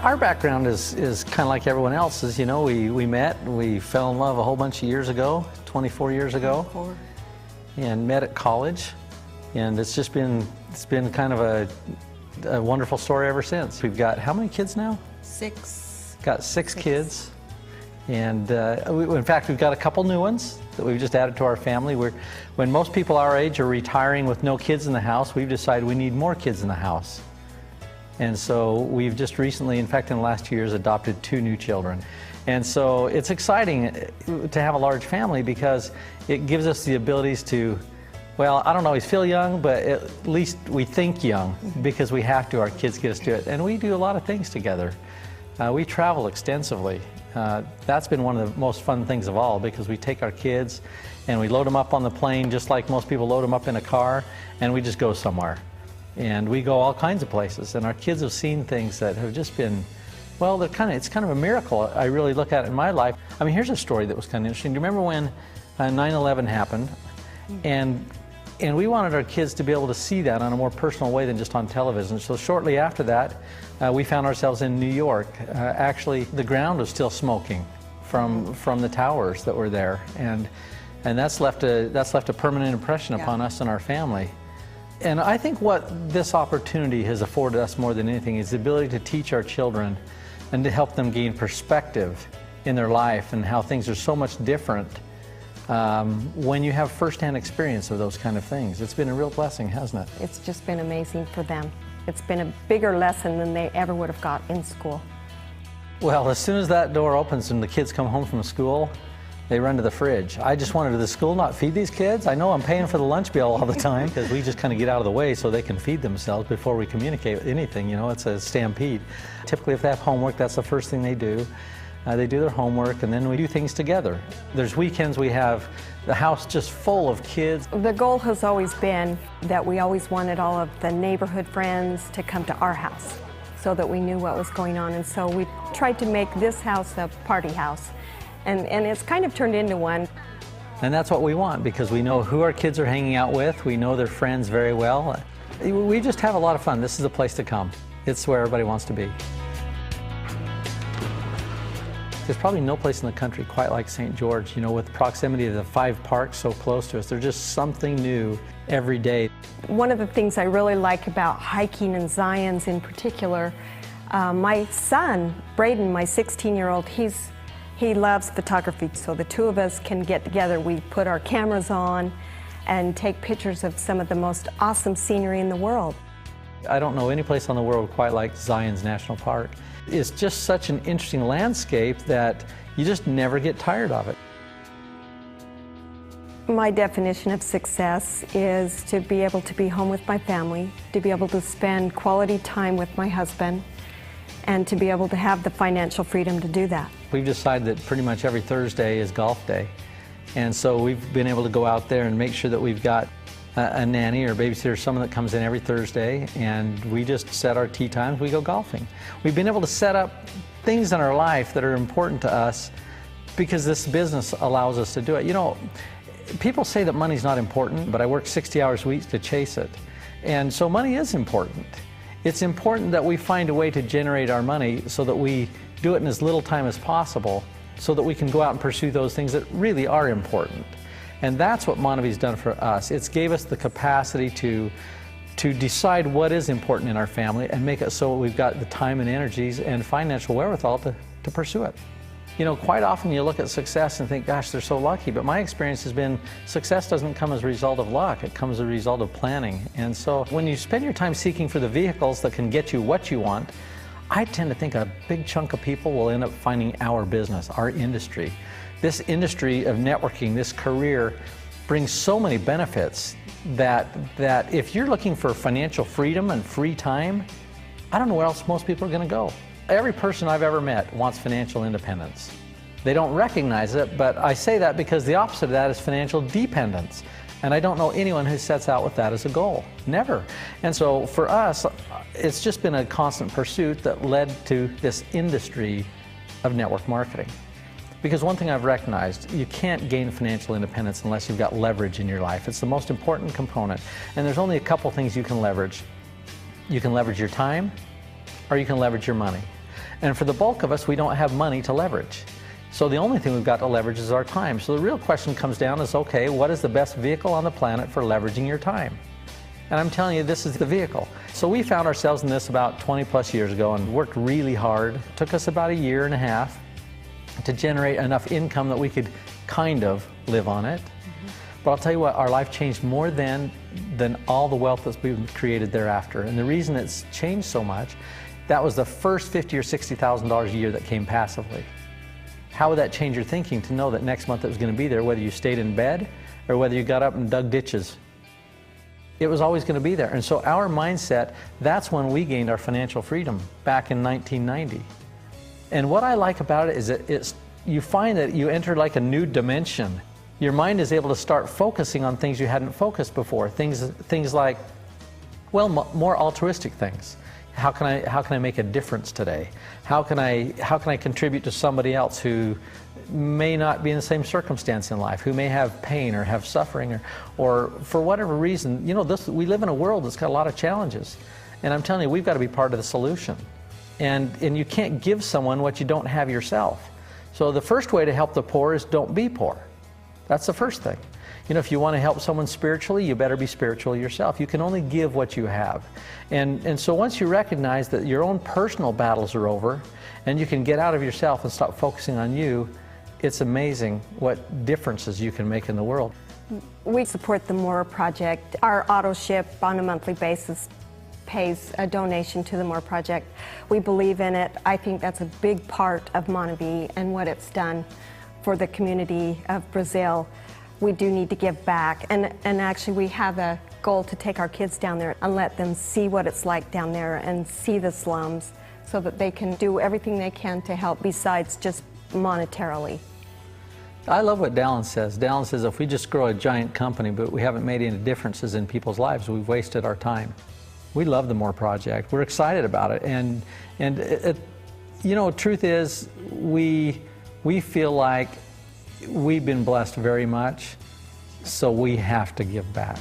Our background is kind of like everyone else's. You know, we met, we fell in love a whole bunch of years ago, 24 years ago, and met at college. And it's been kind of a wonderful story ever since. We've got how many kids now? 6. Got six kids. And in fact, we've got a couple new ones that we've just added to our family. When most people our age are retiring with no kids in the house, we've decided we need more kids in the house. And so we've just recently, in fact in the last 2 years, adopted 2 new children. And so it's exciting to have a large family because it gives us the abilities to, well, I don't always feel young, but at least we think young because we have to. Our kids get us to it. And we do a lot of things together. We travel extensively. That's been one of the most fun things of all because we take our kids and we load them up on the plane just like most people load them up in a car, and we just go somewhere. And we go all kinds of places, and our kids have seen things that have just been, well, it's kind of a miracle. I really look at it in my life. I mean, here's a story that was kind of interesting. Do you remember when 9/11 happened? And we wanted our kids to be able to see that on a more personal way than just on television. So shortly after that, we found ourselves in New York. Actually, the ground was still smoking from the towers that were there, and that's left a permanent impression upon us and our family. And I think what this opportunity has afforded us more than anything is the ability to teach our children and to help them gain perspective in their life and how things are so much different when you have firsthand experience of those kind of things. It's been a real blessing, hasn't it? It's just been amazing for them. It's been a bigger lesson than they ever would have got in school. Well, as soon as that door opens and the kids come home from school, they run to the fridge. I just wanted, does the school not feed these kids? I know I'm paying for the lunch bill all the time because we just kind of get out of the way so they can feed themselves before we communicate anything. You know, it's a stampede. Typically, if they have homework, that's the first thing they do. They do their homework, and then we do things together. There's weekends we have the house just full of kids. The goal has always been that we always wanted all of the neighborhood friends to come to our house so that we knew what was going on. And so we tried to make this house a party house. And it's kind of turned into one. And that's what we want because we know who our kids are hanging out with. We know their friends very well. We just have a lot of fun. This is a place to come. It's where everybody wants to be. There's probably no place in the country quite like St. George, you know, with the proximity of the 5 parks so close to us. There's just something new every day. One of the things I really like about hiking in Zion's in particular, my son, Braden, my 16-year-old, he loves photography, so the 2 of us can get together. We put our cameras on and take pictures of some of the most awesome scenery in the world. I don't know any place on the world quite like Zion's National Park. It's just such an interesting landscape that you just never get tired of it. My definition of success is to be able to be home with my family, to be able to spend quality time with my husband, and to be able to have the financial freedom to do that. We've decided that pretty much every Thursday is golf day. And so we've been able to go out there and make sure that we've got a nanny or babysitter, someone that comes in every Thursday, and we just set our tee times, we go golfing. We've been able to set up things in our life that are important to us because this business allows us to do it. You know, people say that money's not important, but I work 60 hours a week to chase it. And so money is important. It's important that we find a way to generate our money so that we do it in as little time as possible so that we can go out and pursue those things that really are important. And that's what MonaVie's done for us. It's gave us the capacity to decide what is important in our family and make it so we've got the time and energies and financial wherewithal to pursue it. You know, quite often you look at success and think, gosh, they're so lucky. But my experience has been success doesn't come as a result of luck. It comes as a result of planning. And so when you spend your time seeking for the vehicles that can get you what you want, I tend to think a big chunk of people will end up finding our business, our industry. This industry of networking, this career, brings so many benefits that if you're looking for financial freedom and free time, I don't know where else most people are going to go. Every person I've ever met wants financial independence. They don't recognize it, but I say that because the opposite of that is financial dependence. And I don't know anyone who sets out with that as a goal. Never. And so for us, it's just been a constant pursuit that led to this industry of network marketing. Because one thing I've recognized, you can't gain financial independence unless you've got leverage in your life. It's the most important component. And there's only a couple things you can leverage. You can leverage your time, or you can leverage your money. And for the bulk of us, we don't have money to leverage. So the only thing we've got to leverage is our time. So the real question comes down is, okay, what is the best vehicle on the planet for leveraging your time? And I'm telling you, this is the vehicle. So we found ourselves in this about 20 plus years ago and worked really hard. It took us about a year and a half to generate enough income that we could kind of live on it. But I'll tell you what, our life changed more than all the wealth that's been created thereafter. And the reason it's changed so much, that was the first $50,000 or $60,000 a year that came passively. How would that change your thinking to know that next month it was going to be there, whether you stayed in bed or whether you got up and dug ditches? It was always going to be there. And so our mindset, that's when we gained our financial freedom back in 1990. And what I like about it is that you find that you enter like a new dimension. Your mind is able to start focusing on things you hadn't focused before. Things like, well, more altruistic things. How can I make a difference today? How can I contribute to somebody else who may not be in the same circumstance in life, who may have pain or have suffering or for whatever reason? You know, we live in a world that's got a lot of challenges. And I'm telling you, we've got to be part of the solution. And you can't give someone what you don't have yourself. So the first way to help the poor is don't be poor. That's the first thing. You know, if you want to help someone spiritually, you better be spiritual yourself. You can only give what you have. And so once you recognize that your own personal battles are over and you can get out of yourself and stop focusing on you, it's amazing what differences you can make in the world. We support the More Project. Our auto ship on a monthly basis pays a donation to the More Project. We believe in it. I think that's a big part of MonaVie and what it's done for the community of Brazil. We do need to give back, and actually we have a goal to take our kids down there and let them see what it's like down there and see the slums so that they can do everything they can to help besides just monetarily. I love what Dallin says. Dallin says if we just grow a giant company but we haven't made any differences in people's lives, we've wasted our time. We love the More Project. We're excited about it, and you know, truth is we feel like we've been blessed very much, so we have to give back.